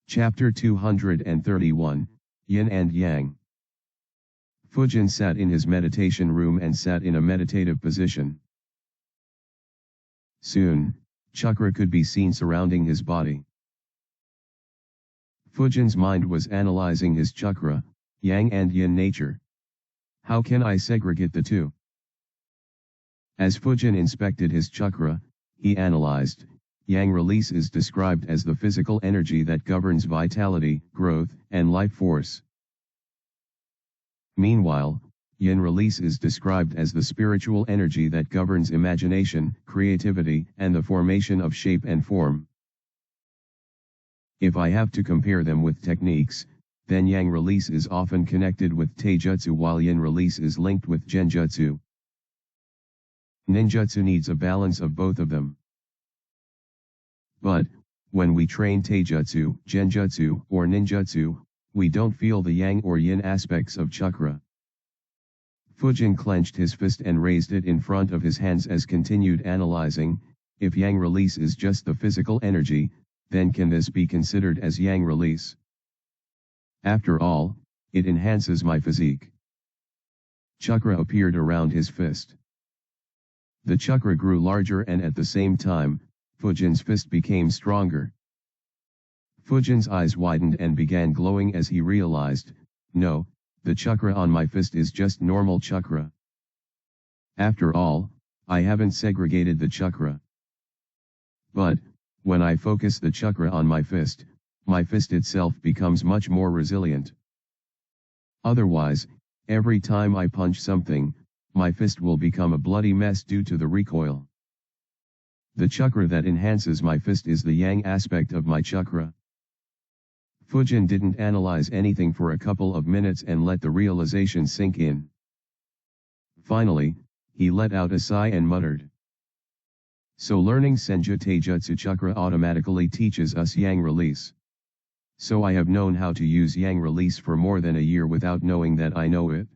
Chapter 231, Yin and Yang. Fujin sat in his meditation room and sat in a meditative position. Soon, chakra could be seen surrounding his body. Fujin's mind was analyzing his chakra, Yang and Yin nature. How can I segregate the two? As Fujin inspected his chakra, he analyzed. Yang release is described as the physical energy that governs vitality, growth, and life force. Meanwhile, Yin release is described as the spiritual energy that governs imagination, creativity, and the formation of shape and form. If I have to compare them with techniques, then Yang release is often connected with Taijutsu while Yin release is linked with Genjutsu. Ninjutsu needs a balance of both of them. But, when we train Taijutsu, Genjutsu, or Ninjutsu, we don't feel the Yang or Yin aspects of chakra. Fujin clenched his fist and raised it in front of his hands as continued analyzing. If Yang release is just the physical energy, then can this be considered as Yang release? After all, it enhances my physique. Chakra appeared around his fist. The chakra grew larger and at the same time, Fujin's fist became stronger. Fujin's eyes widened and began glowing as he realized, no, the chakra on my fist is just normal chakra. After all, I haven't segregated the chakra. But, when I focus the chakra on my fist itself becomes much more resilient. Otherwise, every time I punch something, my fist will become a bloody mess due to the recoil. The chakra that enhances my fist is the Yang aspect of my chakra. Fujin didn't analyze anything for a couple of minutes and let the realization sink in. Finally, he let out a sigh and muttered. So learning Senju Taijutsu chakra automatically teaches us Yang release. So I have known how to use Yang release for more than a year without knowing that I know it.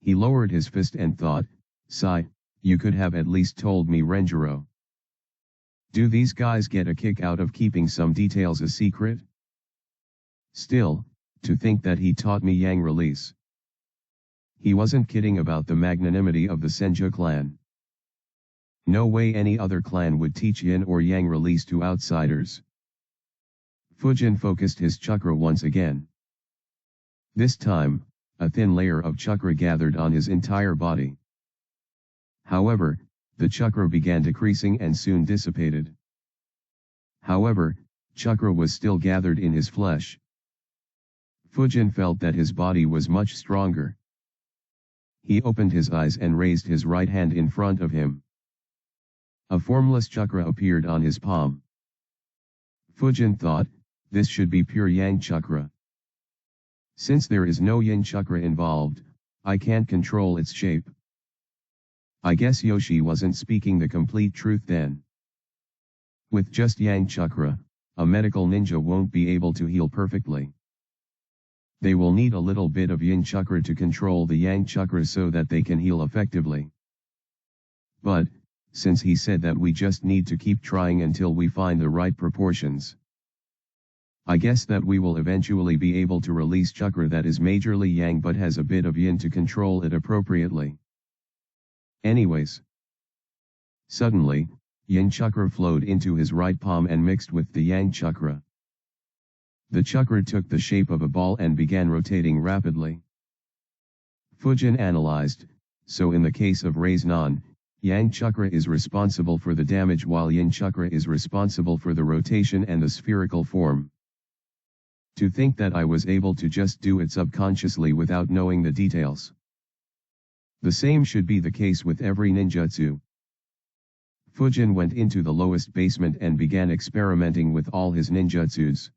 He lowered his fist and thought, sigh, you could have at least told me Renjiro. Do these guys get a kick out of keeping some details a secret? Still, to think that he taught me Yang release. He wasn't kidding about the magnanimity of the Senju clan. No way any other clan would teach Yin or Yang release to outsiders. Fujin focused his chakra once again. This time, a thin layer of chakra gathered on his entire body. However, the chakra began decreasing and soon dissipated. However, chakra was still gathered in his flesh. Fujin felt that his body was much stronger. He opened his eyes and raised his right hand in front of him. A formless chakra appeared on his palm. Fujin thought, this should be pure Yang chakra. Since there is no Yin chakra involved, I can't control its shape. I guess Yoshi wasn't speaking the complete truth then. With just Yang chakra, a medical ninja won't be able to heal perfectly. They will need a little bit of Yin chakra to control the Yang chakra so that they can heal effectively. But, since he said that we just need to keep trying until we find the right proportions, I guess that we will eventually be able to release chakra that is majorly Yang but has a bit of Yin to control it appropriately. Anyways. Suddenly, Yin chakra flowed into his right palm and mixed with the Yang chakra. The chakra took the shape of a ball and began rotating rapidly. Fujin analyzed, so in the case of Raiznan, Yang chakra is responsible for the damage while Yin chakra is responsible for the rotation and the spherical form. To think that I was able to just do it subconsciously without knowing the details. The same should be the case with every ninjutsu. Fujin went into the lowest basement and began experimenting with all his ninjutsus.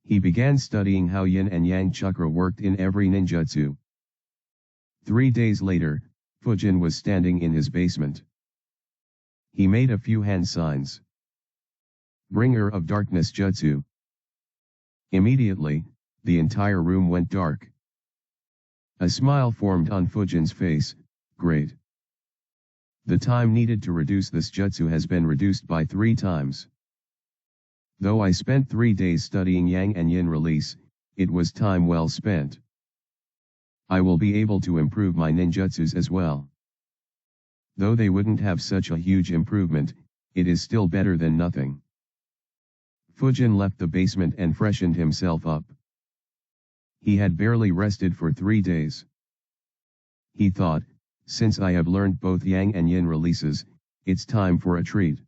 He began studying how Yin and Yang chakra worked in every ninjutsu. 3 days later, Fujin was standing in his basement. He made a few hand signs. Bringer of darkness jutsu. Immediately, the entire room went dark. A smile formed on Fujin's face. Great. The time needed to reduce this jutsu has been reduced by 3 times. Though I spent 3 days studying Yang and Yin release, it was time well spent. I will be able to improve my ninjutsus as well. Though they wouldn't have such a huge improvement, it is still better than nothing. Fujin left the basement and freshened himself up. He had barely rested for 3 days. He thought, since I have learned both Yang and Yin releases, it's time for a treat.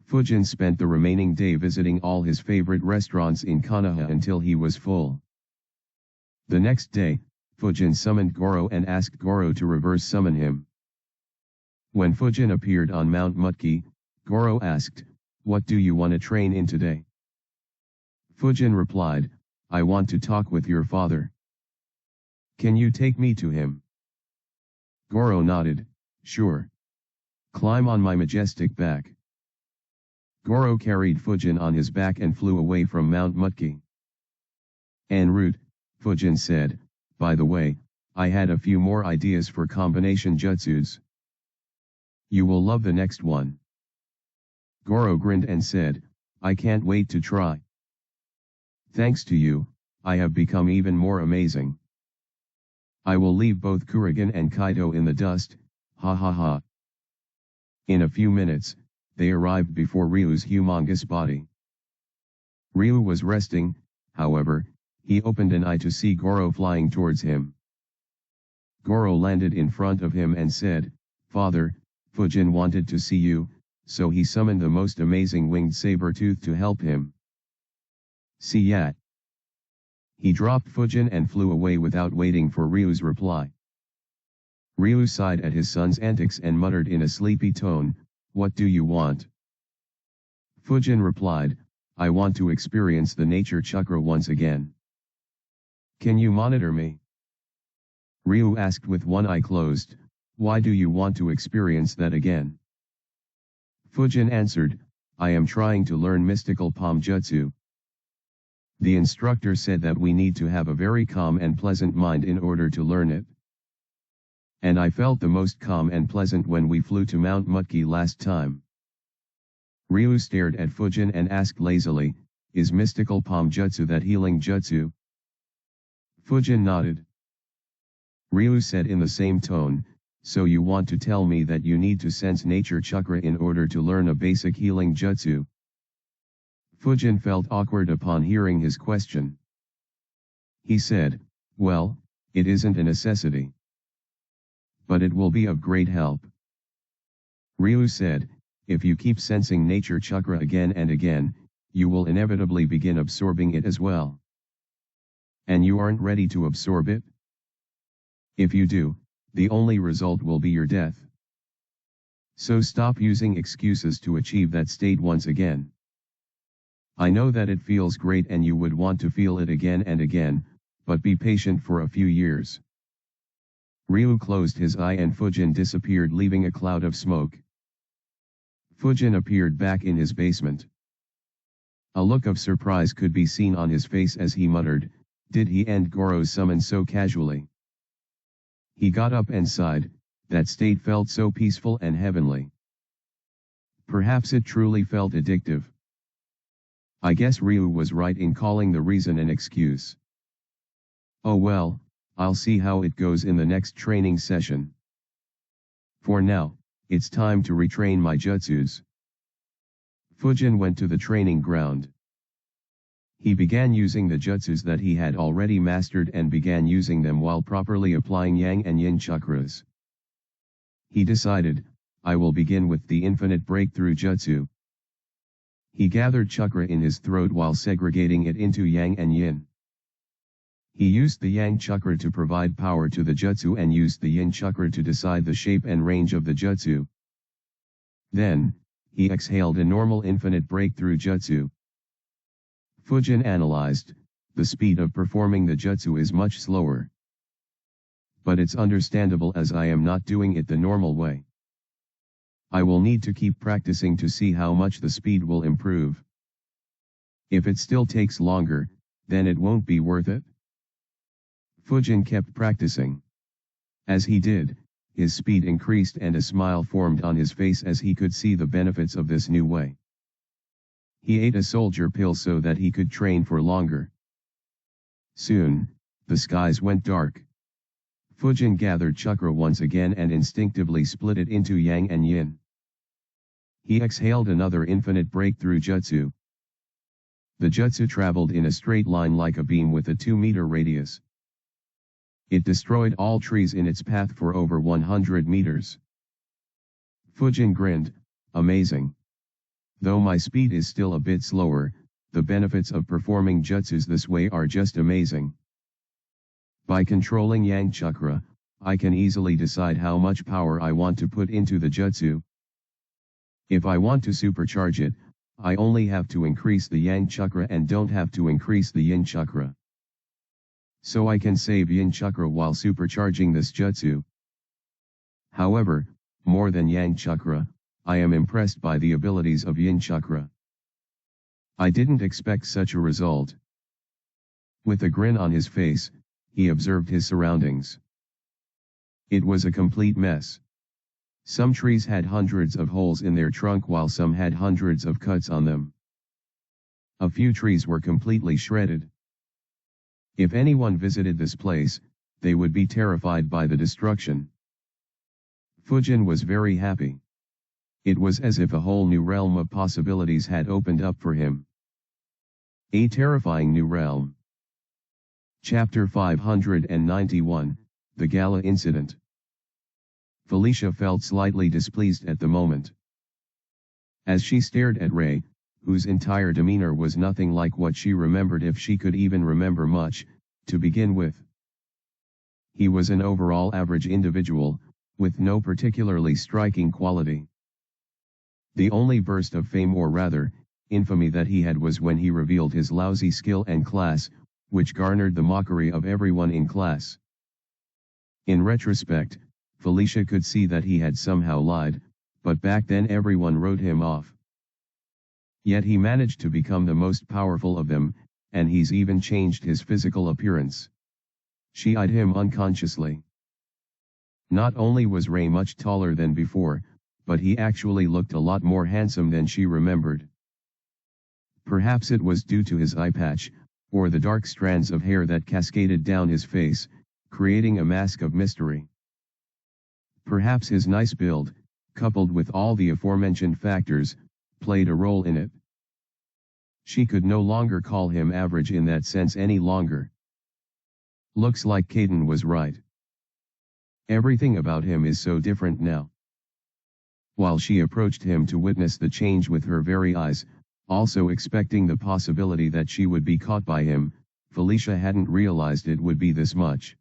Fujin spent the remaining day visiting all his favorite restaurants in Konoha until he was full. The next day, Fujin summoned Goro and asked Goro to reverse summon him. When Fujin appeared on Mount Mutki, Goro asked, "What do you want to train in today?" Fujin replied, "I want to talk with your father. Can you take me to him?" Goro nodded, "Sure. Climb on my majestic back." Goro carried Fujin on his back and flew away from Mount Mutki. En route, Fujin said, "By the way, I had a few more ideas for combination jutsus. You will love the next one." Goro grinned and said, "I can't wait to try. Thanks to you, I have become even more amazing. I will leave both Kurigan and Kaito in the dust, ha ha ha." In a few minutes, they arrived before Ryu's humongous body. Ryu was resting, however, he opened an eye to see Goro flying towards him. Goro landed in front of him and said, "Father, Fujin wanted to see you, so he summoned the most amazing winged saber-tooth to help him. See ya." He dropped Fujin and flew away without waiting for Ryu's reply. Ryu sighed at his son's antics and muttered in a sleepy tone, "What do you want?" Fujin replied, "I want to experience the nature chakra once again. Can you monitor me?" Ryu asked with one eye closed, "Why do you want to experience that again?" Fujin answered, "I am trying to learn mystical palm jutsu. The instructor said that we need to have a very calm and pleasant mind in order to learn it. And I felt the most calm and pleasant when we flew to Mount Mutki last time." Ryu stared at Fujin and asked lazily, "Is mystical palm jutsu that healing jutsu?" Fujin nodded. Ryu said in the same tone, "So you want to tell me that you need to sense nature chakra in order to learn a basic healing jutsu?" Fujin felt awkward upon hearing his question. He said, "Well, it isn't a necessity. But it will be of great help." Ryu said, "If you keep sensing nature chakra again and again, you will inevitably begin absorbing it as well. And you aren't ready to absorb it? If you do, the only result will be your death. So stop using excuses to achieve that state once again. I know that it feels great and you would want to feel it again and again, but be patient for a few years." Ryu closed his eye and Fujin disappeared, leaving a cloud of smoke. Fujin appeared back in his basement. A look of surprise could be seen on his face as he muttered, "Did he end Goro's summon so casually?" He got up and sighed, that state felt so peaceful and heavenly. Perhaps it truly felt addictive. I guess Ryu was right in calling the reason an excuse. Oh well, I'll see how it goes in the next training session. For now, it's time to retrain my jutsus. Fujin went to the training ground. He began using the jutsus that he had already mastered and began using them while properly applying Yang and Yin chakras. He decided, I will begin with the infinite breakthrough jutsu. He gathered chakra in his throat while segregating it into Yang and Yin. He used the Yang chakra to provide power to the jutsu and used the Yin chakra to decide the shape and range of the jutsu. Then, he exhaled a normal infinite breakthrough jutsu. Fujin analyzed, the speed of performing the jutsu is much slower. But it's understandable as I am not doing it the normal way. I will need to keep practicing to see how much the speed will improve. If it still takes longer, then it won't be worth it. Fujin kept practicing. As he did, his speed increased and a smile formed on his face as he could see the benefits of this new way. He ate a soldier pill so that he could train for longer. Soon, the skies went dark. Fujin gathered chakra once again and instinctively split it into yang and yin. He exhaled another infinite breakthrough jutsu. The jutsu traveled in a straight line like a beam with a 2-meter radius. It destroyed all trees in its path for over 100 meters. Fujin grinned, amazing. Though my speed is still a bit slower, the benefits of performing jutsus this way are just amazing. By controlling yang chakra, I can easily decide how much power I want to put into the jutsu. If I want to supercharge it, I only have to increase the yang chakra and don't have to increase the yin chakra. So I can save yin chakra while supercharging this jutsu. However, more than yang chakra, I am impressed by the abilities of yin chakra. I didn't expect such a result. With a grin on his face, he observed his surroundings. It was a complete mess. Some trees had hundreds of holes in their trunk while some had hundreds of cuts on them. A few trees were completely shredded. If anyone visited this place, they would be terrified by the destruction. Fujin was very happy. It was as if a whole new realm of possibilities had opened up for him. A terrifying new realm. Chapter 591, The Gala Incident. Felicia felt slightly displeased at the moment. As she stared at Ray, whose entire demeanor was nothing like what she remembered if she could even remember much, to begin with. He was an overall average individual, with no particularly striking quality. The only burst of fame or rather, infamy that he had was when he revealed his lousy skill and class, which garnered the mockery of everyone in class. In retrospect, Felicia could see that he had somehow lied, but back then everyone wrote him off. Yet he managed to become the most powerful of them, and he's even changed his physical appearance. She eyed him unconsciously. Not only was Ray much taller than before, but he actually looked a lot more handsome than she remembered. Perhaps it was due to his eye patch, or the dark strands of hair that cascaded down his face, creating a mask of mystery. Perhaps his nice build, coupled with all the aforementioned factors, played a role in it. She could no longer call him average in that sense any longer. Looks like Caden was right. Everything about him is so different now. While she approached him to witness the change with her very eyes, also expecting the possibility that she would be caught by him, Felicia hadn't realized it would be this much.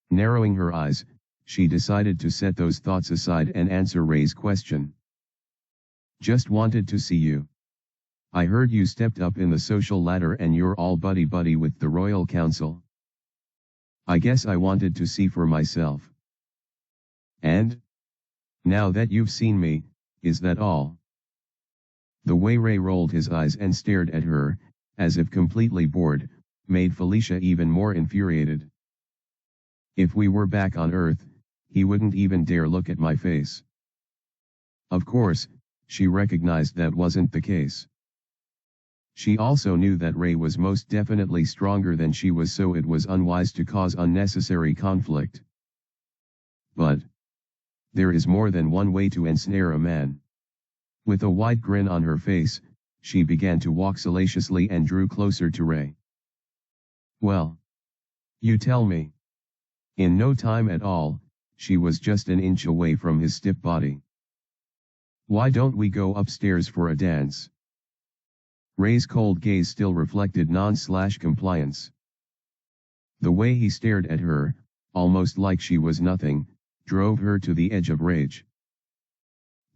Narrowing her eyes, she decided to set those thoughts aside and answer Ray's question. Just wanted to see you. I heard you stepped up in the social ladder and you're all buddy-buddy with the Royal Council. I guess I wanted to see for myself. And? Now that you've seen me, is that all? The way Ray rolled his eyes and stared at her, as if completely bored, made Felicia even more infuriated. If we were back on Earth, he wouldn't even dare look at my face. Of course, she recognized that wasn't the case. She also knew that Ray was most definitely stronger than she was, so it was unwise to cause unnecessary conflict. But there is more than one way to ensnare a man. With a wide grin on her face, she began to walk salaciously and drew closer to Ray. Well, you tell me. In no time at all, she was just an inch away from his stiff body. Why don't we go upstairs for a dance? Ray's cold gaze still reflected non-compliance. The way he stared at her, almost like she was nothing, drove her to the edge of rage.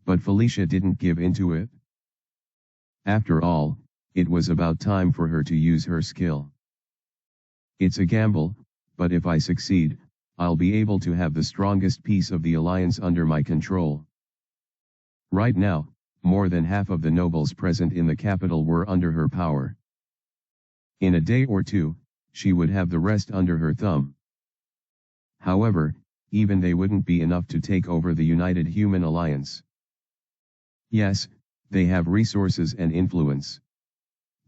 But Felicia didn't give into it. After all, it was about time for her to use her skill. It's a gamble, but if I succeed, I'll be able to have the strongest piece of the alliance under my control. Right now, more than half of the nobles present in the capital were under her power. In a day or two, she would have the rest under her thumb. However, even they wouldn't be enough to take over the United Human Alliance. Yes, They have resources and influence.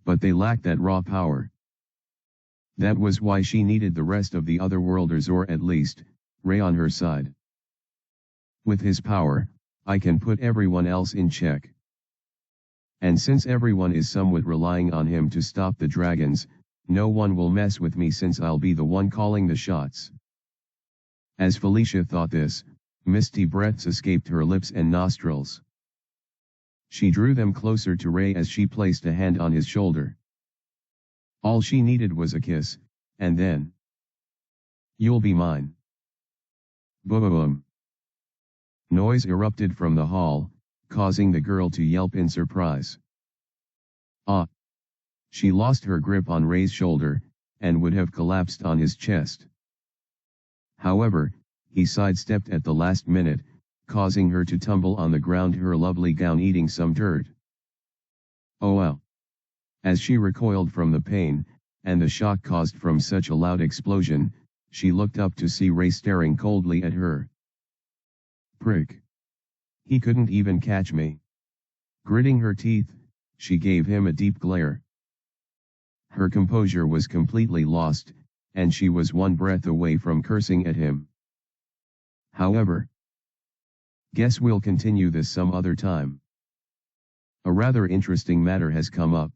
But they lack that raw power. That was why she needed the rest of the otherworlders, or at least, Ray, on her side. With his power, I can put everyone else in check. And since everyone is somewhat relying on him to stop the dragons, no one will mess with me since I'll be the one calling the shots. As Felicia thought this, misty breaths escaped her lips and nostrils. She drew them closer to Ray as she placed a hand on his shoulder. All she needed was a kiss, and then, "You'll be mine." Boom! Noise erupted from the hall, causing the girl to yelp in surprise. Ah! She lost her grip on Ray's shoulder, and would have collapsed on his chest. However, he sidestepped at the last minute, causing her to tumble on the ground, her lovely gown eating some dirt. Oh wow! As she recoiled from the pain, and the shock caused from such a loud explosion, she looked up to see Ray staring coldly at her. Prick! He couldn't even catch me. Gritting her teeth, she gave him a deep glare. Her composure was completely lost, and she was one breath away from cursing at him. However, guess we'll continue this some other time. A rather interesting matter has come up.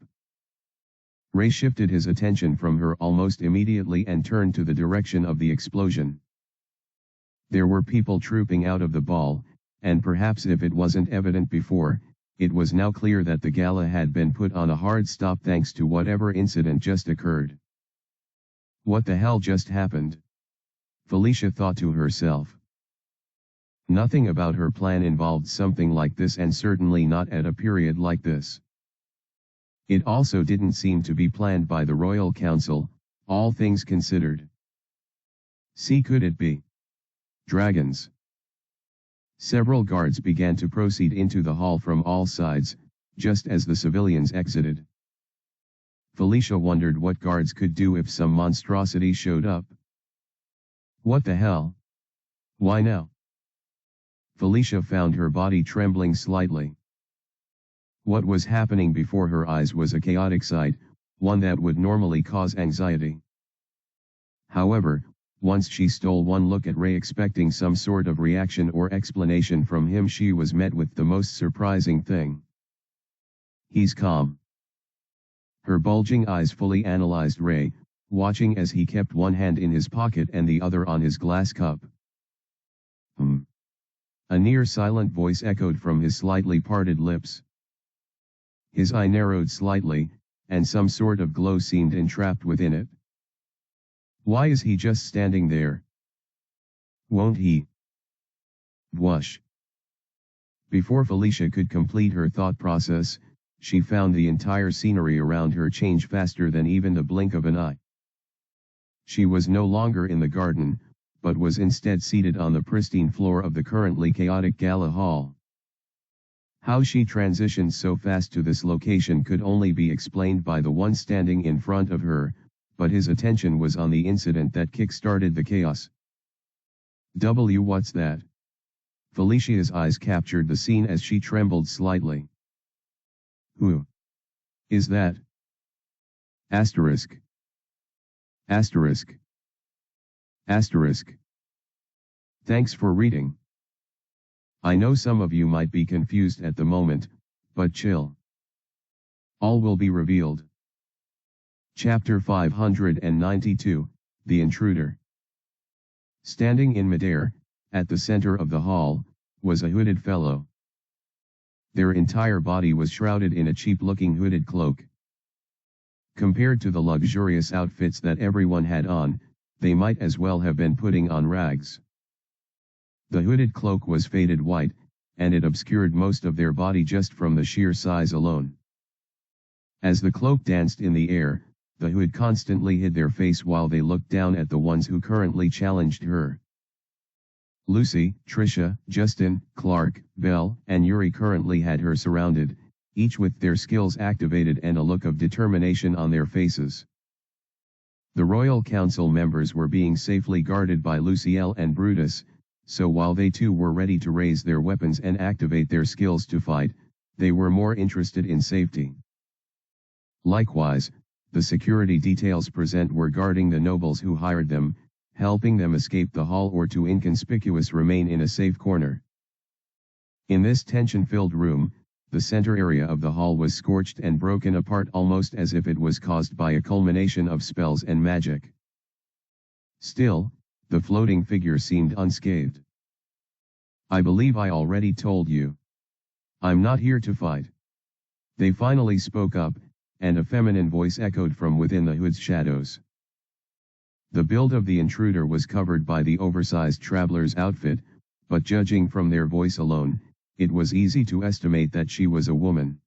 Ray shifted his attention from her almost immediately and turned to the direction of the explosion. There were people trooping out of the ball, and perhaps if it wasn't evident before, it was now clear that the gala had been put on a hard stop thanks to whatever incident just occurred. What the hell just happened? Felicia thought to herself. Nothing about her plan involved something like this, and certainly not at a period like this. It also didn't seem to be planned by the Royal Council, all things considered. Could it be dragons? Several guards began to proceed into the hall from all sides, just as the civilians exited. Felicia wondered what guards could do if some monstrosity showed up. What the hell? Why now? Felicia found her body trembling slightly. What was happening before her eyes was a chaotic sight, one that would normally cause anxiety. However, once she stole one look at Ray expecting some sort of reaction or explanation from him, she was met with the most surprising thing. He's calm. Her bulging eyes fully analyzed Ray, watching as he kept one hand in his pocket and the other on his glass cup. A near-silent voice echoed from his slightly parted lips. His eye narrowed slightly, and some sort of glow seemed entrapped within it. Why is he just standing there? Won't he? Whoosh. Before Felicia could complete her thought process, she found the entire scenery around her change faster than even the blink of an eye. She was no longer in the garden, but was instead seated on the pristine floor of the currently chaotic gala hall. How she transitioned so fast to this location could only be explained by the one standing in front of her, but his attention was on the incident that kick-started the chaos. What's that? Felicia's eyes captured the scene as she trembled slightly. Who is that? Asterisk. Asterisk. Asterisk. Thanks for reading. I know some of you might be confused at the moment, but chill. All will be revealed. Chapter 592, The Intruder. Standing in midair, at the center of the hall, was a hooded fellow. Their entire body was shrouded in a cheap-looking hooded cloak. Compared to the luxurious outfits that everyone had on, they might as well have been putting on rags. The hooded cloak was faded white, and it obscured most of their body just from the sheer size alone. As the cloak danced in the air, the hood constantly hid their face while they looked down at the ones who currently challenged her. Lucy, Trisha, Justin, Clark, Belle, and Yuri currently had her surrounded, each with their skills activated and a look of determination on their faces. The Royal Council members were being safely guarded by Luciel and Brutus, so while they too were ready to raise their weapons and activate their skills to fight, they were more interested in safety. Likewise, the security details present were guarding the nobles who hired them, helping them escape the hall or to inconspicuous remain in a safe corner. In this tension-filled room, the center area of the hall was scorched and broken apart almost as if it was caused by a culmination of spells and magic. Still, the floating figure seemed unscathed. "I believe I already told you. I'm not here to fight." They finally spoke up, and a feminine voice echoed from within the hood's shadows. The build of the intruder was covered by the oversized traveler's outfit, but judging from their voice alone, it was easy to estimate that she was a woman.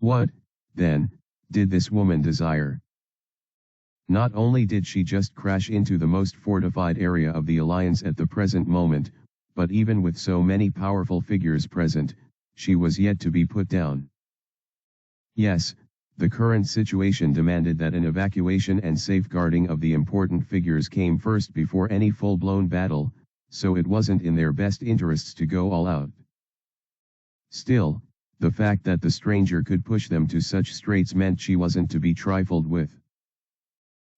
What, then, did this woman desire? Not only did she just crash into the most fortified area of the Alliance at the present moment, but even with so many powerful figures present, she was yet to be put down. Yes, the current situation demanded that an evacuation and safeguarding of the important figures came first before any full-blown battle, so it wasn't in their best interests to go all out. Still, the fact that the stranger could push them to such straits meant she wasn't to be trifled with.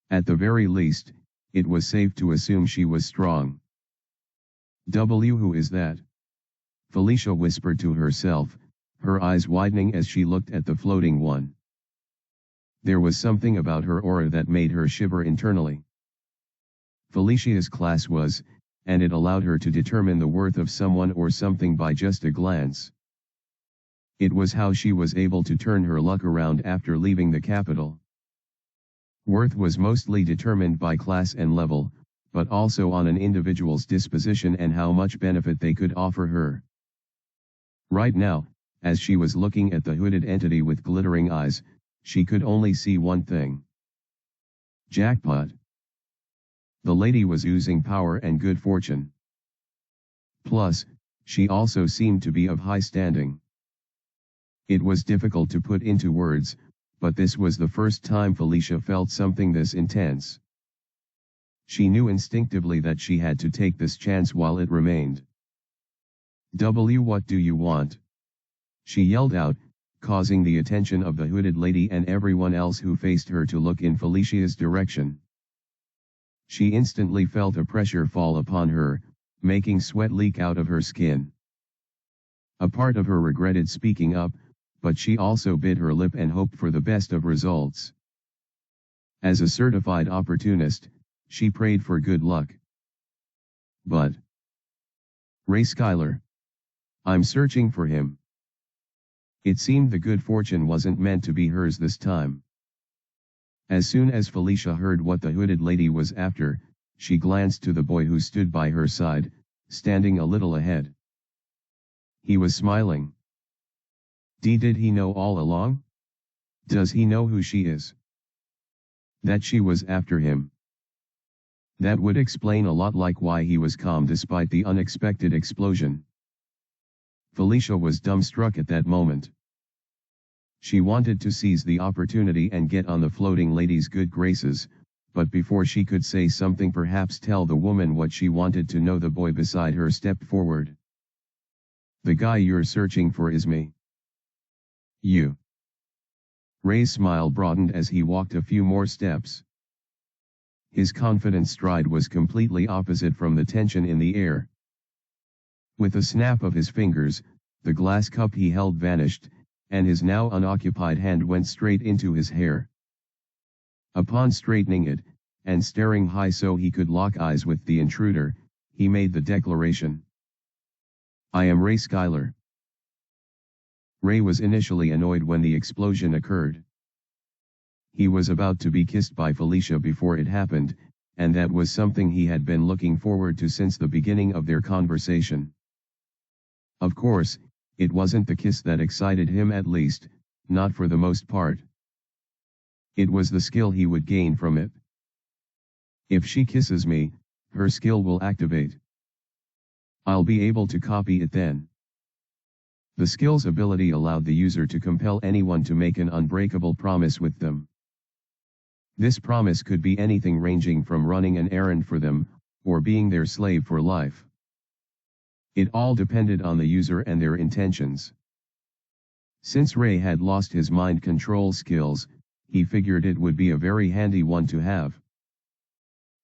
At the very least, it was safe to assume she was strong. Who is that?" Felicia whispered to herself, her eyes widening as she looked at the floating one. There was something about her aura that made her shiver internally. Felicia's class was, and it allowed her to determine the worth of someone or something by just a glance. It was how she was able to turn her luck around after leaving the capital. Worth was mostly determined by class and level, but also on an individual's disposition and how much benefit they could offer her. Right now, as she was looking at the hooded entity with glittering eyes, she could only see one thing. Jackpot. The lady was oozing power and good fortune. Plus, she also seemed to be of high standing. It was difficult to put into words, but this was the first time Felicia felt something this intense. She knew instinctively that she had to take this chance while it remained. What do you want?" she yelled out, causing the attention of the hooded lady and everyone else who faced her to look in Felicia's direction. She instantly felt a pressure fall upon her, making sweat leak out of her skin. A part of her regretted speaking up, but she also bit her lip and hoped for the best of results. As a certified opportunist, she prayed for good luck. "But Ray Skylar. I'm searching for him." It seemed the good fortune wasn't meant to be hers this time. As soon as Felicia heard what the hooded lady was after, she glanced to the boy who stood by her side, standing a little ahead. He was smiling. Did he know all along? Does he know who she is? That she was after him? That would explain a lot, like why he was calm despite the unexpected explosion. Felicia was dumbstruck at that moment. She wanted to seize the opportunity and get on the floating lady's good graces, but before she could say something, perhaps tell the woman what she wanted to know, the boy beside her stepped forward. "The guy you're searching for is me." "You?" Ray's smile broadened as he walked a few more steps. His confident stride was completely opposite from the tension in the air. With a snap of his fingers, the glass cup he held vanished, and his now unoccupied hand went straight into his hair. Upon straightening it, and staring high so he could lock eyes with the intruder, he made the declaration. "I am Ray Skylar." Ray was initially annoyed when the explosion occurred. He was about to be kissed by Felicia before it happened, and that was something he had been looking forward to since the beginning of their conversation. Of course, it wasn't the kiss that excited him, at least, not for the most part. It was the skill he would gain from it. "If she kisses me, her skill will activate. I'll be able to copy it then." The skill's ability allowed the user to compel anyone to make an unbreakable promise with them. This promise could be anything ranging from running an errand for them, or being their slave for life. It all depended on the user and their intentions. Since Ray had lost his mind control skills, he figured it would be a very handy one to have.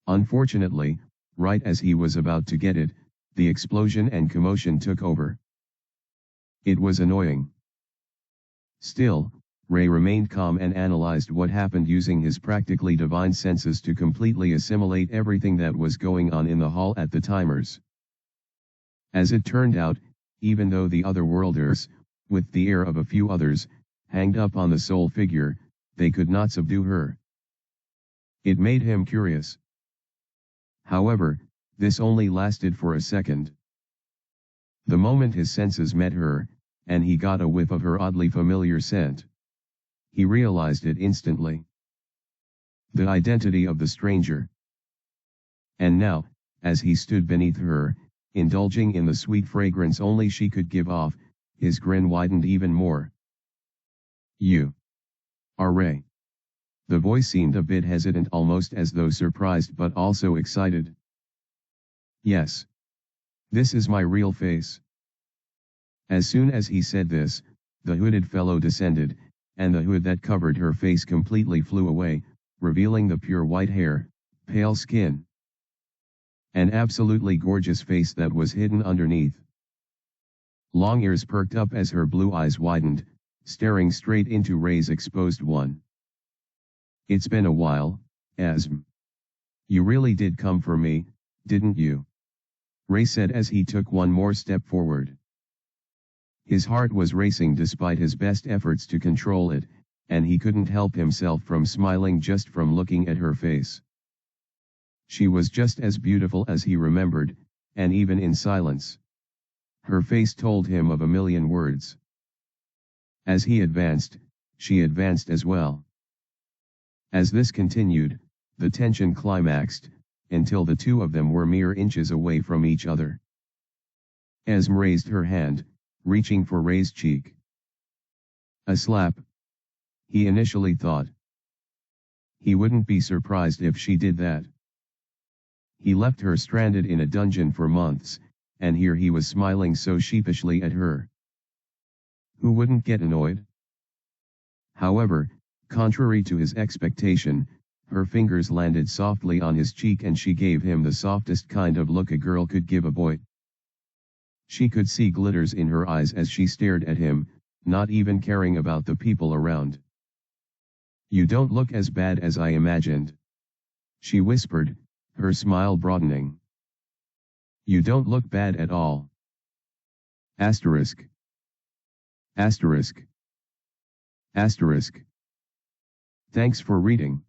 Unfortunately, right as he was about to get it, the explosion and commotion took over. It was annoying. Still, Ray remained calm and analyzed what happened using his practically divine senses to completely assimilate everything that was going on in the hall at the timers. As it turned out, even though the other worlders, with the air of a few others, hanged up on the soul figure, they could not subdue her. It made him curious. However, this only lasted for a second. The moment his senses met her, and he got a whiff of her oddly familiar scent, he realized it instantly. The identity of the stranger. And now, as he stood beneath her, indulging in the sweet fragrance only she could give off, his grin widened even more. "You are Ray." The voice seemed a bit hesitant, almost as though surprised but also excited. "Yes. This is my real face." As soon as he said this, the hooded fellow descended, and the hood that covered her face completely flew away, revealing the pure white hair, pale skin, an absolutely gorgeous face that was hidden underneath. Long ears perked up as her blue eyes widened, staring straight into Ray's exposed one. "It's been a while, Asm. You really did come for me, didn't you?" Ray said as he took one more step forward. His heart was racing despite his best efforts to control it, and he couldn't help himself from smiling just from looking at her face. She was just as beautiful as he remembered, and even in silence, her face told him of a million words. As he advanced, she advanced as well. As this continued, the tension climaxed, until the two of them were mere inches away from each other. Esme raised her hand, reaching for Ray's cheek. A slap. He initially thought. He wouldn't be surprised if she did that. He left her stranded in a dungeon for months, and here he was smiling so sheepishly at her. Who wouldn't get annoyed? However, contrary to his expectation, her fingers landed softly on his cheek and she gave him the softest kind of look a girl could give a boy. She could see glitters in her eyes as she stared at him, not even caring about the people around. "You don't look as bad as I imagined," she whispered, her smile broadening. "You don't look bad at all. Asterisk. Asterisk. Asterisk. Thanks for reading.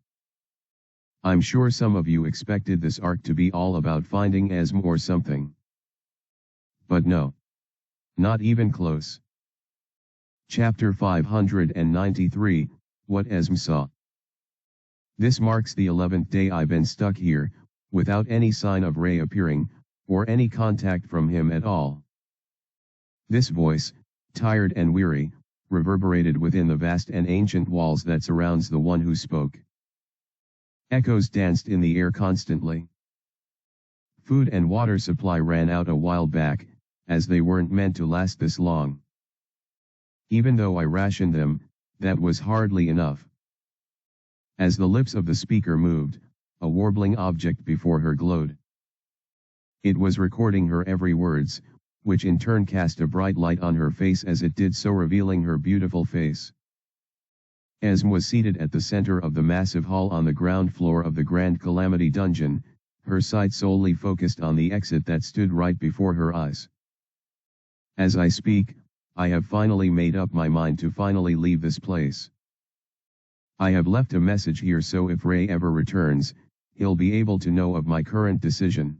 I'm sure some of you expected this arc to be all about finding Esme or something. But no. Not even close." Chapter 593, What Esme Saw. This marks the 11th day I've been stuck here, without any sign of Ray appearing, or any contact from him at all. This voice, tired and weary, reverberated within the vast and ancient walls that surrounds the one who spoke. Echoes danced in the air constantly. Food and water supply ran out a while back, as they weren't meant to last this long. Even though I rationed them, that was hardly enough. As the lips of the speaker moved, a warbling object before her glowed. It was recording her every words, which in turn cast a bright light on her face as it did so, revealing her beautiful face. Esme was seated at the center of the massive hall on the ground floor of the Grand Calamity Dungeon, her sight solely focused on the exit that stood right before her eyes. As I speak, I have finally made up my mind to finally leave this place. I have left a message here so if Ray ever returns, he'll be able to know of my current decision.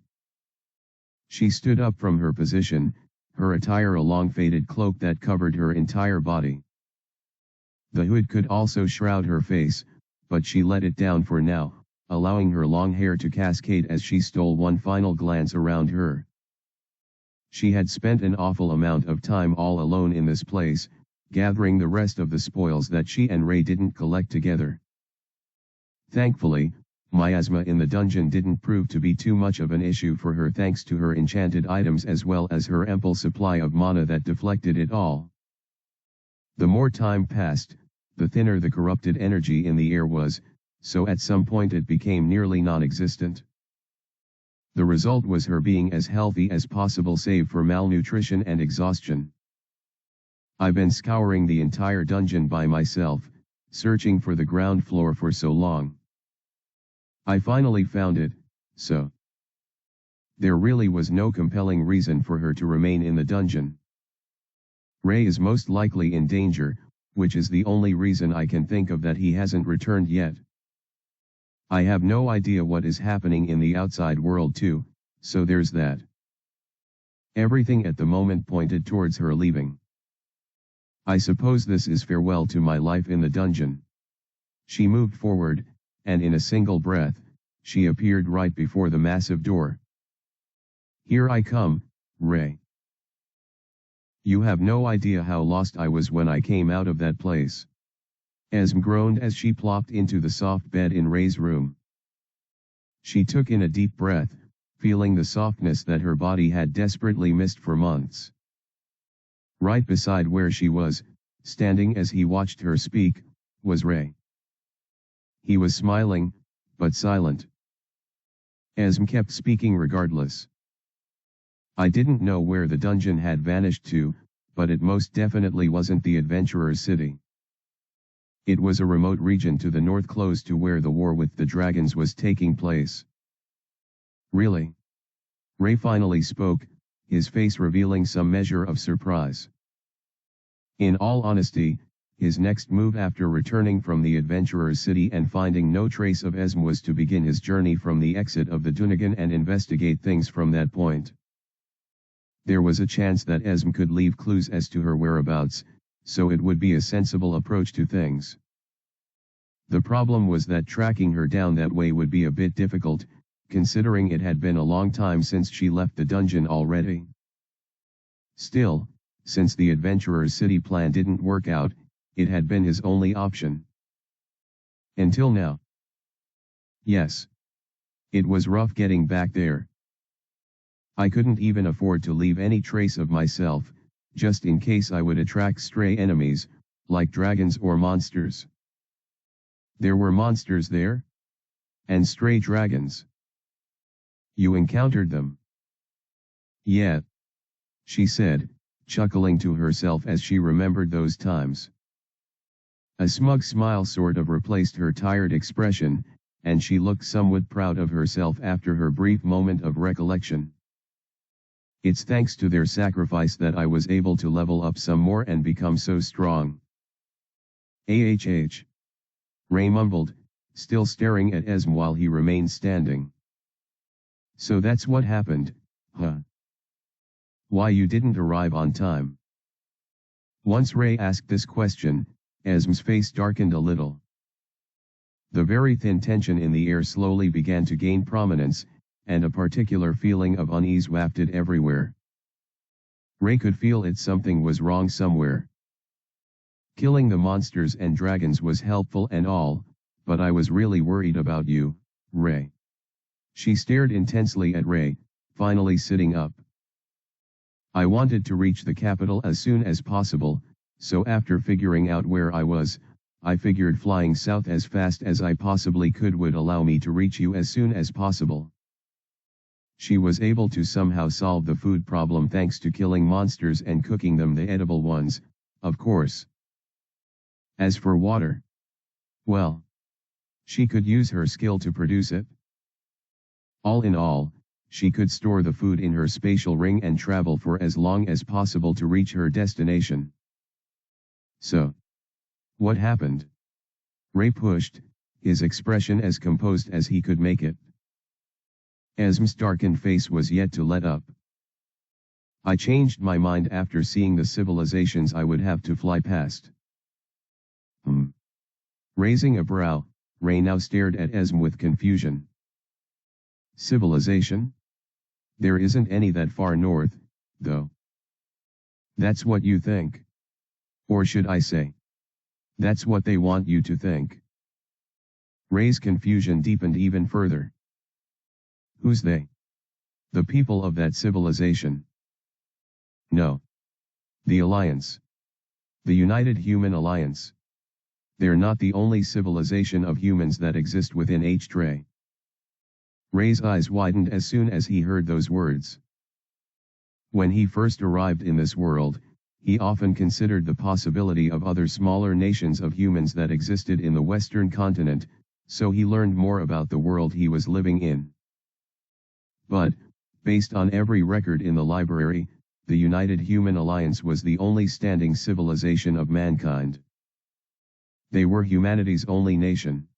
She stood up from her position, her attire a long faded cloak that covered her entire body. The hood could also shroud her face, but she let it down for now, allowing her long hair to cascade as she stole one final glance around her. She had spent an awful amount of time all alone in this place, gathering the rest of the spoils that she and Ray didn't collect together. Thankfully, miasma in the dungeon didn't prove to be too much of an issue for her thanks to her enchanted items as well as her ample supply of mana that deflected it all. The more time passed, the thinner the corrupted energy in the air was, so at some point it became nearly non-existent. The result was her being as healthy as possible save for malnutrition and exhaustion. I've been scouring the entire dungeon by myself, searching for the ground floor for so long. I finally found it, so there really was no compelling reason for her to remain in the dungeon. Ray is most likely in danger, which is the only reason I can think of that he hasn't returned yet. I have no idea what is happening in the outside world too, so there's that. Everything at the moment pointed towards her leaving. I suppose this is farewell to my life in the dungeon. She moved forward, and in a single breath, she appeared right before the massive door. Here I come, Ray. You have no idea how lost I was when I came out of that place. Esme groaned as she plopped into the soft bed in Ray's room. She took in a deep breath, feeling the softness that her body had desperately missed for months. Right beside where she was, standing as he watched her speak, was Ray. He was smiling, but silent. Esme kept speaking regardless. I didn't know where the dungeon had vanished to, but it most definitely wasn't the Adventurer's City. It was a remote region to the north close to where the war with the dragons was taking place. Really? Ray finally spoke, his face revealing some measure of surprise. In all honesty, his next move after returning from the Adventurer's City and finding no trace of Esme was to begin his journey from the exit of the Dungeon and investigate things from that point. There was a chance that Esme could leave clues as to her whereabouts, so it would be a sensible approach to things. The problem was that tracking her down that way would be a bit difficult, considering it had been a long time since she left the dungeon already. Still, since the Adventurer's City plan didn't work out, it had been his only option. Until now. Yes. It was rough getting back there. I couldn't even afford to leave any trace of myself, just in case I would attract stray enemies, like dragons or monsters. There were monsters there? And stray dragons. You encountered them? Yeah. She said, chuckling to herself as she remembered those times. A smug smile sort of replaced her tired expression, and she looked somewhat proud of herself after her brief moment of recollection. It's thanks to their sacrifice that I was able to level up some more and become so strong. AHH. Ray mumbled, still staring at Esme while he remained standing. So that's what happened, huh? Why you didn't arrive on time? Once Ray asked this question, Esme's face darkened a little. The very thin tension in the air slowly began to gain prominence, and a particular feeling of unease wafted everywhere. Ray could feel it, something was wrong somewhere. Killing the monsters and dragons was helpful and all, but I was really worried about you, Ray. She stared intensely at Ray, finally sitting up. I wanted to reach the capital as soon as possible, so after figuring out where I was, I figured flying south as fast as I possibly could would allow me to reach you as soon as possible. She was able to somehow solve the food problem thanks to killing monsters and cooking them, the edible ones, of course. As for water, well, she could use her skill to produce it. All in all, she could store the food in her spatial ring and travel for as long as possible to reach her destination. So, what happened? Ray pushed, his expression as composed as he could make it. Esme's darkened face was yet to let up. I changed my mind after seeing the civilizations I would have to fly past. Raising a brow, Ray now stared at Esme with confusion. Civilization? There isn't any that far north, though. That's what you think. Or should I say, that's what they want you to think. Ray's confusion deepened even further. Who's they? The people of that civilization. No. The Alliance. The United Human Alliance. They're not the only civilization of humans that exist within H-Tray. Ray's eyes widened as soon as he heard those words. When he first arrived in this world, he often considered the possibility of other smaller nations of humans that existed in the Western continent, so he learned more about the world he was living in. But, based on every record in the library, the United Human Alliance was the only standing civilization of mankind. They were humanity's only nation.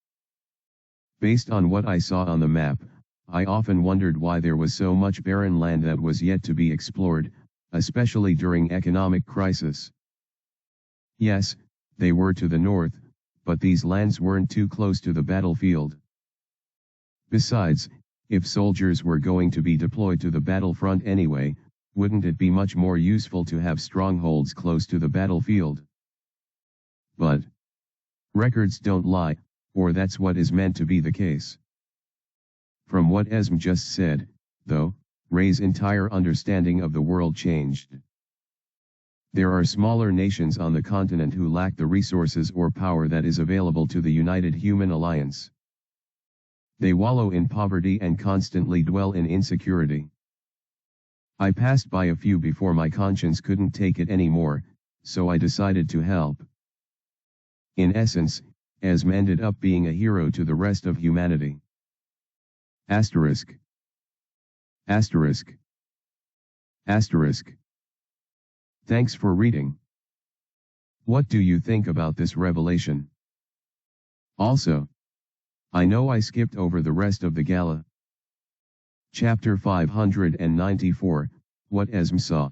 Based on what I saw on the map, I often wondered why there was so much barren land that was yet to be explored, especially during economic crisis. Yes, they were to the north, but these lands weren't too close to the battlefield. Besides, if soldiers were going to be deployed to the battlefront anyway, wouldn't it be much more useful to have strongholds close to the battlefield? But records don't lie, or that's what is meant to be the case. From what Esm just said, though, Ray's entire understanding of the world changed. There are smaller nations on the continent who lack the resources or power that is available to the United Human Alliance. They wallow in poverty and constantly dwell in insecurity. I passed by a few before my conscience couldn't take it anymore, so I decided to help. In essence, Esm ended up being a hero to the rest of humanity. Asterisk. Asterisk. Asterisk. Thanks for reading. What do you think about this revelation? Also, I know I skipped over the rest of the gala. Chapter 594, What Esm Saw.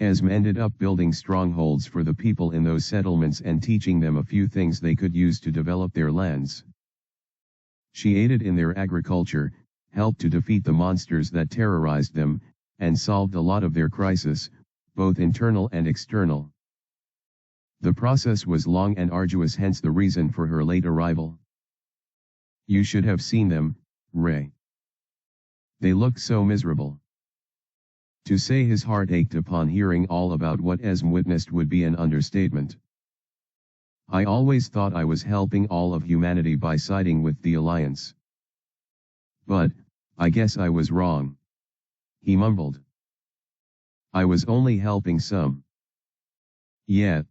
Esm ended up building strongholds for the people in those settlements and teaching them a few things they could use to develop their lands. She aided in their agriculture, helped to defeat the monsters that terrorized them, and solved a lot of their crisis, both internal and external. The process was long and arduous, hence the reason for her late arrival. You should have seen them, Ray. They looked so miserable. To say his heart ached upon hearing all about what Esm witnessed would be an understatement. I always thought I was helping all of humanity by siding with the Alliance. But, I guess I was wrong. He mumbled. I was only helping some. Yeah.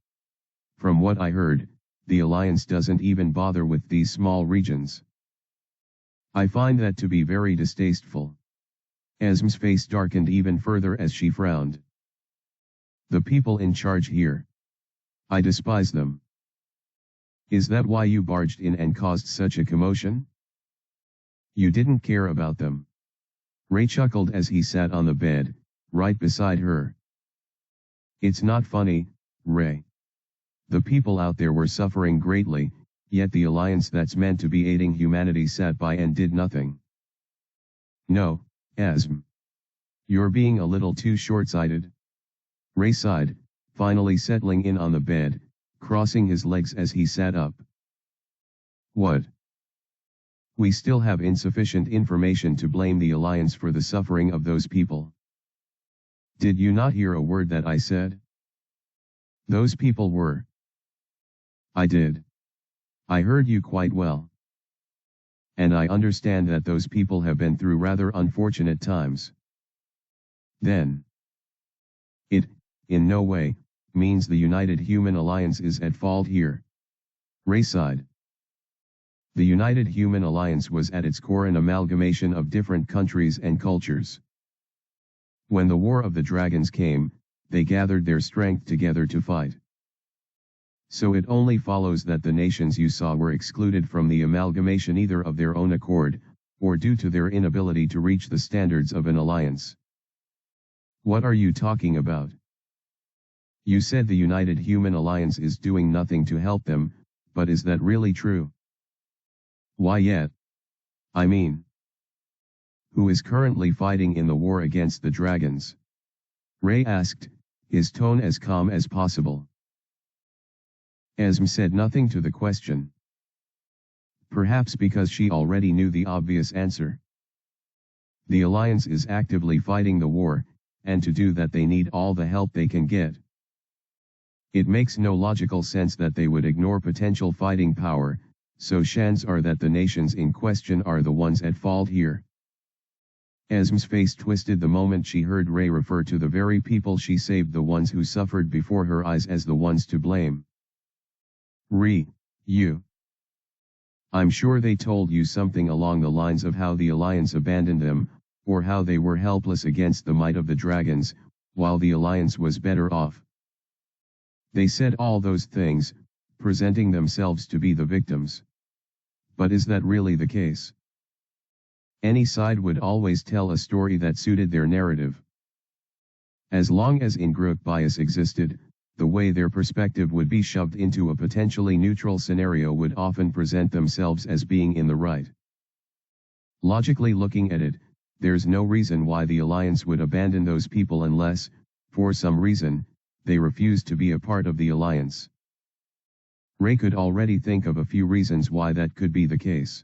From what I heard, the Alliance doesn't even bother with these small regions. I find that to be very distasteful. Esm's face darkened even further as she frowned. The people in charge here. I despise them. Is that why you barged in and caused such a commotion? You didn't care about them. Ray chuckled as he sat on the bed, right beside her. It's not funny, Ray. The people out there were suffering greatly, yet the Alliance that's meant to be aiding humanity sat by and did nothing. No, Esm. You're being a little too short-sighted. Ray sighed, finally settling in on the bed, crossing his legs as he sat up. What? We still have insufficient information to blame the Alliance for the suffering of those people. Did you not hear a word that I said? Those people were. I did. I heard you quite well. And I understand that those people have been through rather unfortunate times. Then. It, in no way, means the United Human Alliance is at fault here. Ray sighed. The United Human Alliance was at its core an amalgamation of different countries and cultures. When the War of the Dragons came, they gathered their strength together to fight. So it only follows that the nations you saw were excluded from the amalgamation either of their own accord, or due to their inability to reach the standards of an alliance. What are you talking about? You said the United Human Alliance is doing nothing to help them, but is that really true? Why yet? I mean, who is currently fighting in the war against the dragons? Ray asked, his tone as calm as possible. Esm said nothing to the question. Perhaps because she already knew the obvious answer. The Alliance is actively fighting the war, and to do that they need all the help they can get. It makes no logical sense that they would ignore potential fighting power, so chances are that the nations in question are the ones at fault here. Esm's face twisted the moment she heard Ray refer to the very people she saved, the ones who suffered before her eyes, as the ones to blame. Re, you. I'm sure they told you something along the lines of how the Alliance abandoned them, or how they were helpless against the might of the dragons, while the Alliance was better off. They said all those things, presenting themselves to be the victims. But is that really the case? Any side would always tell a story that suited their narrative. As long as in-group bias existed, the way their perspective would be shoved into a potentially neutral scenario would often present themselves as being in the right. Logically looking at it, there's no reason why the Alliance would abandon those people unless, for some reason, they refused to be a part of the Alliance. Ray could already think of a few reasons why that could be the case.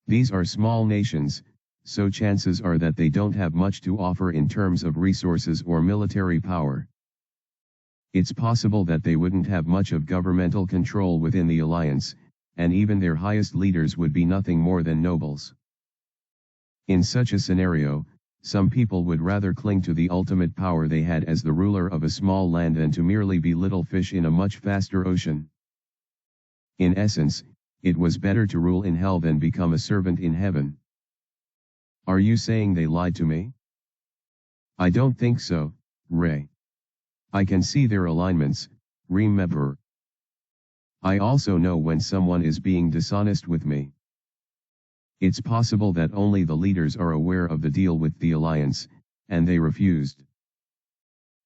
These are small nations, so chances are that they don't have much to offer in terms of resources or military power. It's possible that they wouldn't have much of governmental control within the Alliance, and even their highest leaders would be nothing more than nobles. In such a scenario, some people would rather cling to the ultimate power they had as the ruler of a small land than to merely be little fish in a much vaster ocean. In essence, it was better to rule in hell than become a servant in heaven. Are you saying they lied to me? I don't think so, Ray. I can see their alignments, remember. I also know when someone is being dishonest with me. It's possible that only the leaders are aware of the deal with the Alliance, and they refused.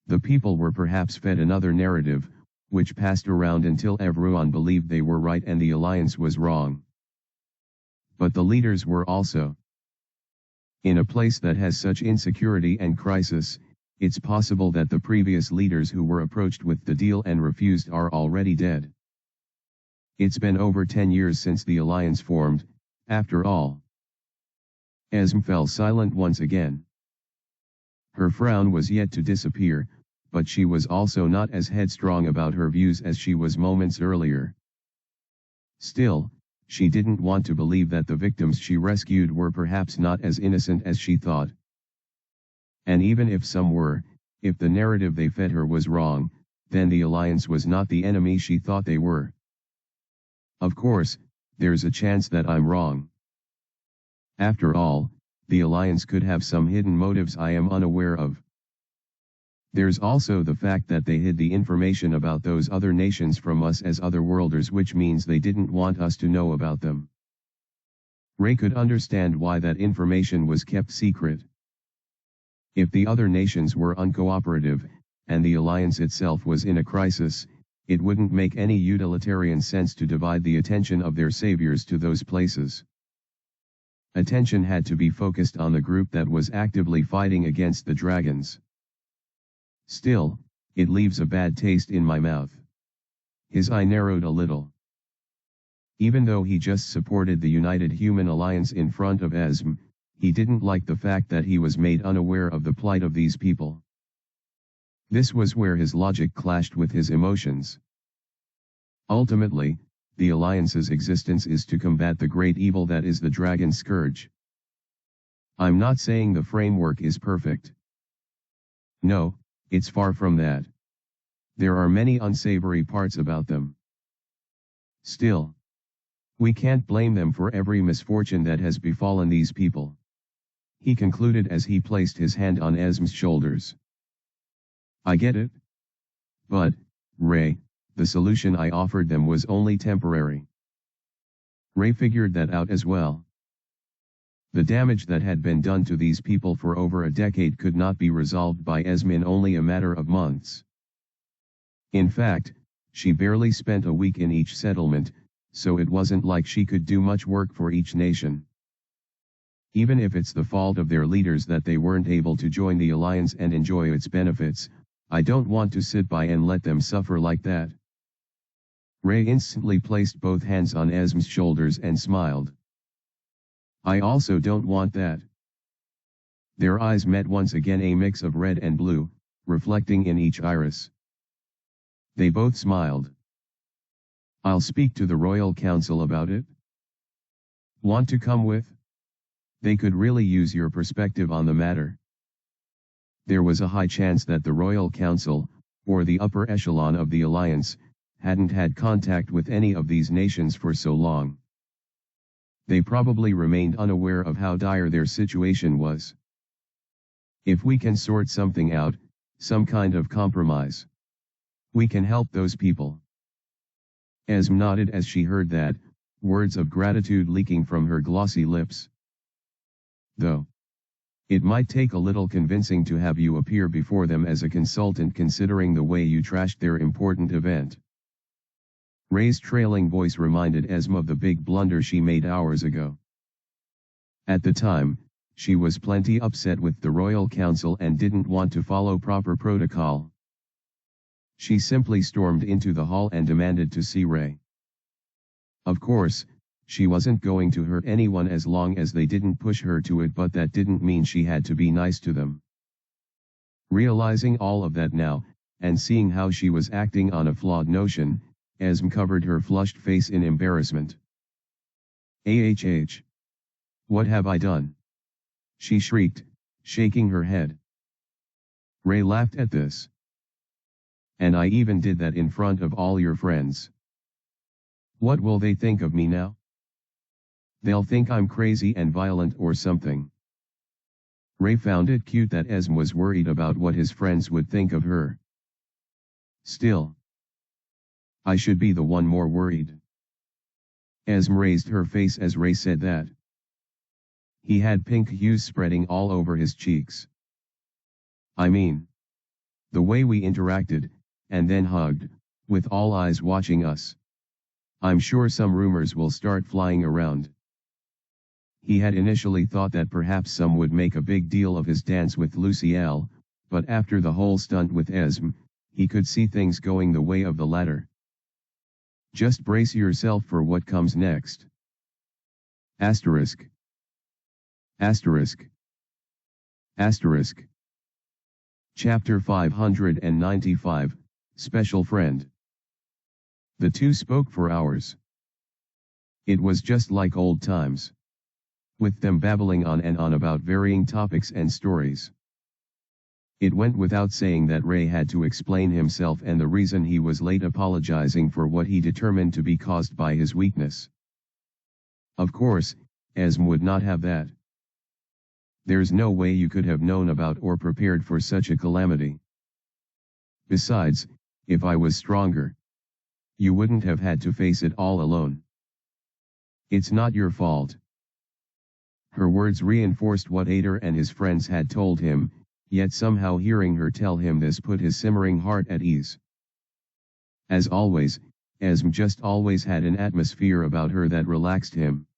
The people were perhaps fed another narrative, which passed around until everyone believed they were right and the Alliance was wrong. But the leaders were also. In a place that has such insecurity and crisis, it's possible that the previous leaders who were approached with the deal and refused are already dead. It's been over 10 years since the Alliance formed, after all. Esm fell silent once again. Her frown was yet to disappear, but she was also not as headstrong about her views as she was moments earlier. Still, she didn't want to believe that the victims she rescued were perhaps not as innocent as she thought. And even if some were, if the narrative they fed her was wrong, then the Alliance was not the enemy she thought they were. Of course, there's a chance that I'm wrong. After all, the Alliance could have some hidden motives I am unaware of. There's also the fact that they hid the information about those other nations from us as otherworlders, which means they didn't want us to know about them. Ray could understand why that information was kept secret. If the other nations were uncooperative, and the Alliance itself was in a crisis, it wouldn't make any utilitarian sense to divide the attention of their saviors to those places. Attention had to be focused on the group that was actively fighting against the dragons. Still, it leaves a bad taste in my mouth. His eye narrowed a little. Even though he just supported the United Human Alliance in front of Esm, he didn't like the fact that he was made unaware of the plight of these people. This was where his logic clashed with his emotions. Ultimately, the Alliance's existence is to combat the great evil that is the Dragon Scourge. I'm not saying the framework is perfect. No, it's far from that. There are many unsavory parts about them. Still, we can't blame them for every misfortune that has befallen these people. He concluded as he placed his hand on Esm's shoulders. I get it. But, Ray, the solution I offered them was only temporary. Ray figured that out as well. The damage that had been done to these people for over a decade could not be resolved by Esm in only a matter of months. In fact, she barely spent a week in each settlement, so it wasn't like she could do much work for each nation. Even if it's the fault of their leaders that they weren't able to join the Alliance and enjoy its benefits, I don't want to sit by and let them suffer like that. Ray instantly placed both hands on Esm's shoulders and smiled. I also don't want that. Their eyes met once again, a mix of red and blue, reflecting in each iris. They both smiled. I'll speak to the Royal Council about it. Want to come with? They could really use your perspective on the matter. There was a high chance that the Royal Council, or the upper echelon of the alliance, hadn't had contact with any of these nations for so long. They probably remained unaware of how dire their situation was. If we can sort something out, some kind of compromise, we can help those people. Esme nodded as she heard that, words of gratitude leaking from her glossy lips. Though it might take a little convincing to have you appear before them as a consultant considering the way you trashed their important event. Ray's trailing voice reminded Esme of the big blunder she made hours ago. At the time, she was plenty upset with the Royal Council and didn't want to follow proper protocol. She simply stormed into the hall and demanded to see Ray. Of course, she wasn't going to hurt anyone as long as they didn't push her to it, but that didn't mean she had to be nice to them. Realizing all of that now, and seeing how she was acting on a flawed notion, Esme covered her flushed face in embarrassment. What have I done? She shrieked, shaking her head. Ray laughed at this. And I even did that in front of all your friends. What will they think of me now? They'll think I'm crazy and violent or something. Ray found it cute that Esme was worried about what his friends would think of her. Still, I should be the one more worried. Esme raised her face as Ray said that. He had pink hues spreading all over his cheeks. I mean, the way we interacted, and then hugged, with all eyes watching us. I'm sure some rumors will start flying around. He had initially thought that perhaps some would make a big deal of his dance with Lucielle, but after the whole stunt with Esme, he could see things going the way of the latter. Just brace yourself for what comes next. Asterisk. Asterisk. Asterisk. Chapter 595, Special Friend. The two spoke for hours. It was just like old times, with them babbling on and on about varying topics and stories. It went without saying that Ray had to explain himself and the reason he was late, apologizing for what he determined to be caused by his weakness. Of course, Esme would not have that. There's no way you could have known about or prepared for such a calamity. Besides, if I was stronger, you wouldn't have had to face it all alone. It's not your fault. Her words reinforced what Ader and his friends had told him, yet somehow hearing her tell him this put his simmering heart at ease. As always, Esme just always had an atmosphere about her that relaxed him.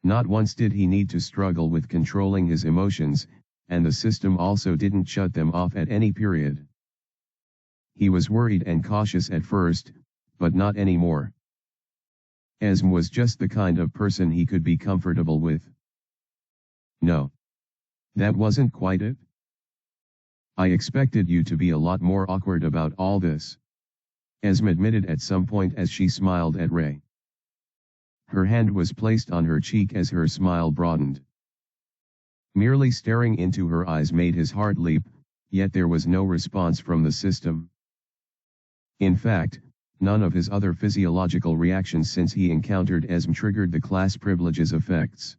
Not once did he need to struggle with controlling his emotions, and the system also didn't shut them off at any period. He was worried and cautious at first, but not anymore. Esme was just the kind of person he could be comfortable with. No. That wasn't quite it. I expected you to be a lot more awkward about all this, Esme admitted at some point as she smiled at Ray. Her hand was placed on her cheek as her smile broadened. Merely staring into her eyes made his heart leap, yet there was no response from the system. In fact, none of his other physiological reactions since he encountered Esme triggered the class privileges effects.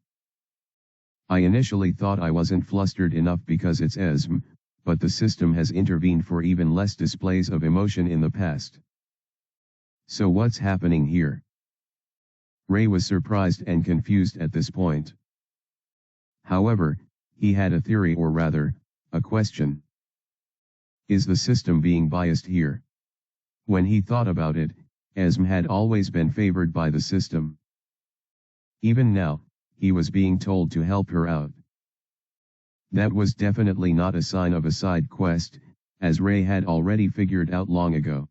I initially thought I wasn't flustered enough because it's Esme, but the system has intervened for even less displays of emotion in the past. So what's happening here? Ray was surprised and confused at this point. However, he had a theory, or rather, a question. Is the system being biased here? When he thought about it, Esme had always been favored by the system. Even now, he was being told to help her out. That was definitely not a sign of a side quest, as Ray had already figured out long ago.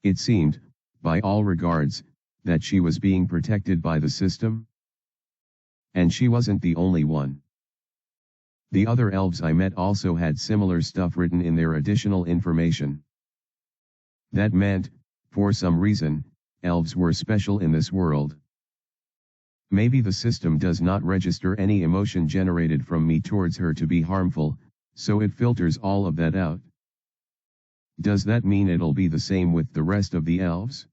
It seemed, by all regards, that she was being protected by the system. And she wasn't the only one. The other elves I met also had similar stuff written in their additional information. That meant, for some reason, elves were special in this world. Maybe the system does not register any emotion generated from me towards her to be harmful, so it filters all of that out. Does that mean it'll be the same with the rest of the elves?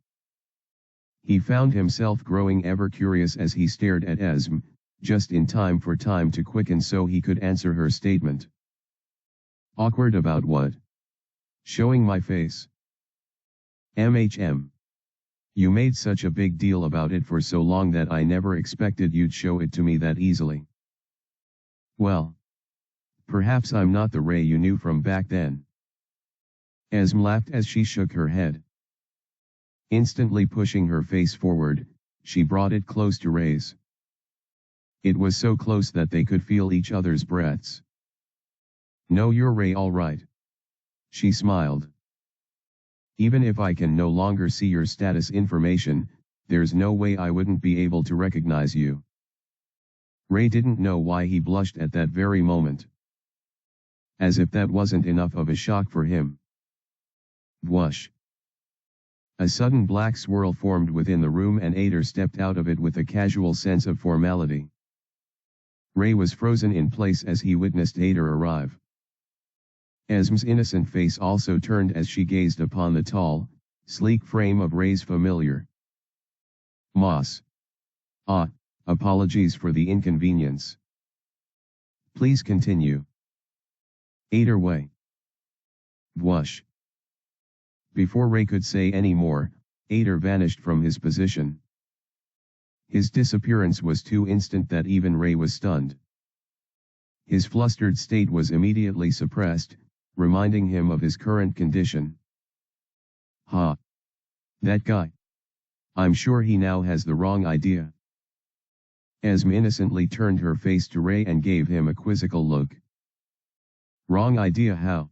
He found himself growing ever curious as he stared at Esme, just in time for time to quicken so he could answer her statement. Awkward about what? Showing my face. MHM. You made such a big deal about it for so long that I never expected you'd show it to me that easily. Well. Perhaps I'm not the Ray you knew from back then. Esme laughed as she shook her head. Instantly pushing her face forward, she brought it close to Ray's. It was so close that they could feel each other's breaths. No, you're Ray, all right. She smiled. Even if I can no longer see your status information, there's no way I wouldn't be able to recognize you. Ray didn't know why he blushed at that very moment. As if that wasn't enough of a shock for him. Whoosh. A sudden black swirl formed within the room and Ader stepped out of it with a casual sense of formality. Ray was frozen in place as he witnessed Ader arrive. Esme's innocent face also turned as she gazed upon the tall, sleek frame of Ray's familiar. Moss. Apologies for the inconvenience. Please continue. Ader way. Whoosh. Before Ray could say any more, Ader vanished from his position. His disappearance was too instant that even Ray was stunned. His flustered state was immediately suppressed, reminding him of his current condition. Ha! That guy. I'm sure he now has the wrong idea. Esme innocently turned her face to Ray and gave him a quizzical look. Wrong idea how?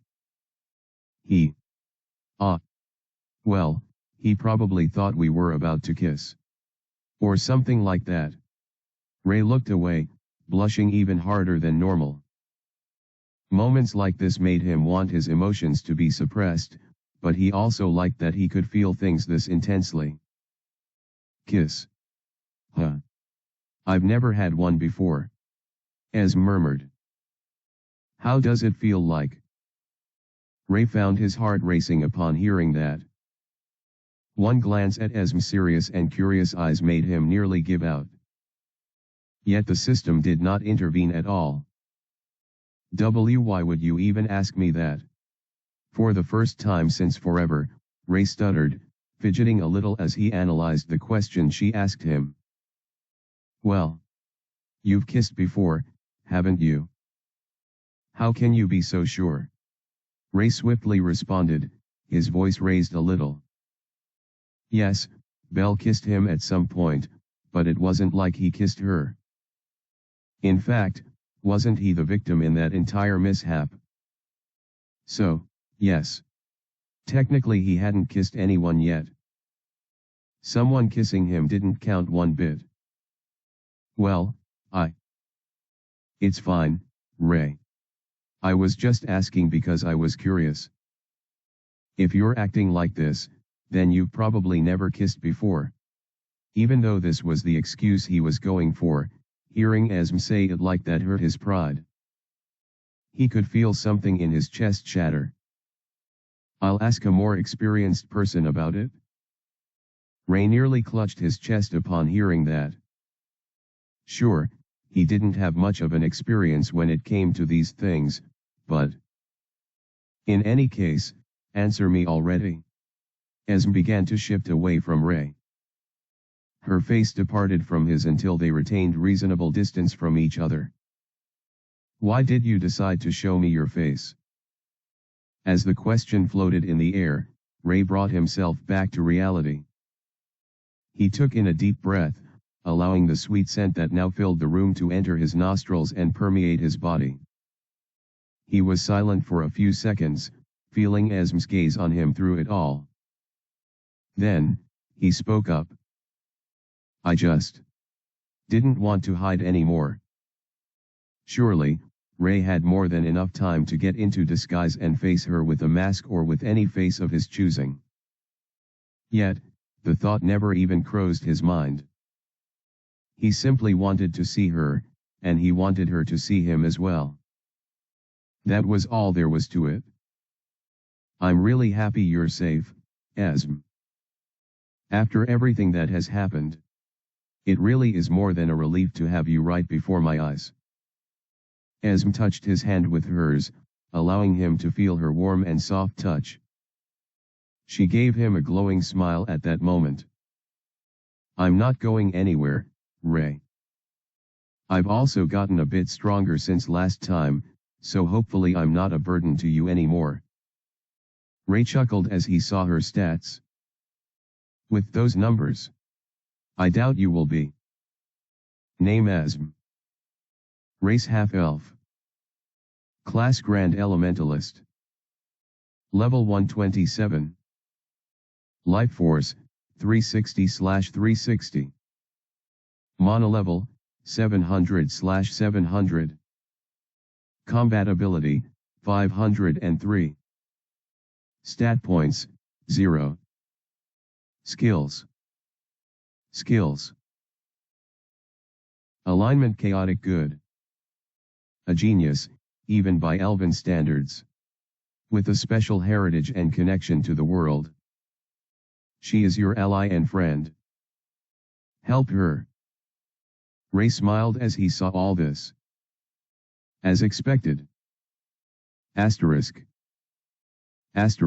Well, he probably thought we were about to kiss. Or something like that. Ray looked away, blushing even harder than normal. Moments like this made him want his emotions to be suppressed, but he also liked that he could feel things this intensely. Kiss. Huh. I've never had one before. Esme murmured. How does it feel like? Ray found his heart racing upon hearing that. One glance at Esme's serious and curious eyes made him nearly give out. Yet the system did not intervene at all. Why would you even ask me that? For the first time since forever, Ray stuttered, fidgeting a little as he analyzed the question she asked him. Well. You've kissed before, haven't you? How can you be so sure? Ray swiftly responded, his voice raised a little. Yes, Belle kissed him at some point, but it wasn't like he kissed her. In fact, wasn't he the victim in that entire mishap? So, yes. Technically he hadn't kissed anyone yet. Someone kissing him didn't count one bit. Well, It's fine, Ray. I was just asking because I was curious. If you're acting like this, then you've probably never kissed before. Even though this was the excuse he was going for, hearing Esme say it like that hurt his pride. He could feel something in his chest shatter. I'll ask a more experienced person about it. Ray nearly clutched his chest upon hearing that. Sure, he didn't have much of an experience when it came to these things, but... In any case, answer me already. Esme began to shift away from Ray. Her face departed from his until they retained reasonable distance from each other. Why did you decide to show me your face? As the question floated in the air, Ray brought himself back to reality. He took in a deep breath, allowing the sweet scent that now filled the room to enter his nostrils and permeate his body. He was silent for a few seconds, feeling Esme's gaze on him through it all. Then, he spoke up. I just didn't want to hide anymore. Surely, Ray had more than enough time to get into disguise and face her with a mask or with any face of his choosing. Yet, the thought never even crossed his mind. He simply wanted to see her, and he wanted her to see him as well. That was all there was to it. I'm really happy you're safe, Esm. After everything that has happened, it really is more than a relief to have you right before my eyes. Esm touched his hand with hers, allowing him to feel her warm and soft touch. She gave him a glowing smile at that moment. I'm not going anywhere, Ray. I've also gotten a bit stronger since last time, so hopefully I'm not a burden to you anymore. Ray chuckled as he saw her stats. With those numbers, I doubt you will be. Name Esm. Race half-elf. Class Grand Elementalist. Level 127. Life Force, 360/360. Monolevel, 700/700. Combat Ability, 503. Stat Points, 0. Skills. Skills. Alignment Chaotic Good. A genius, even by elven standards. With a special heritage and connection to the world. She is your ally and friend. Help her. Ray smiled as he saw all this. As expected. Asterisk. Asterisk.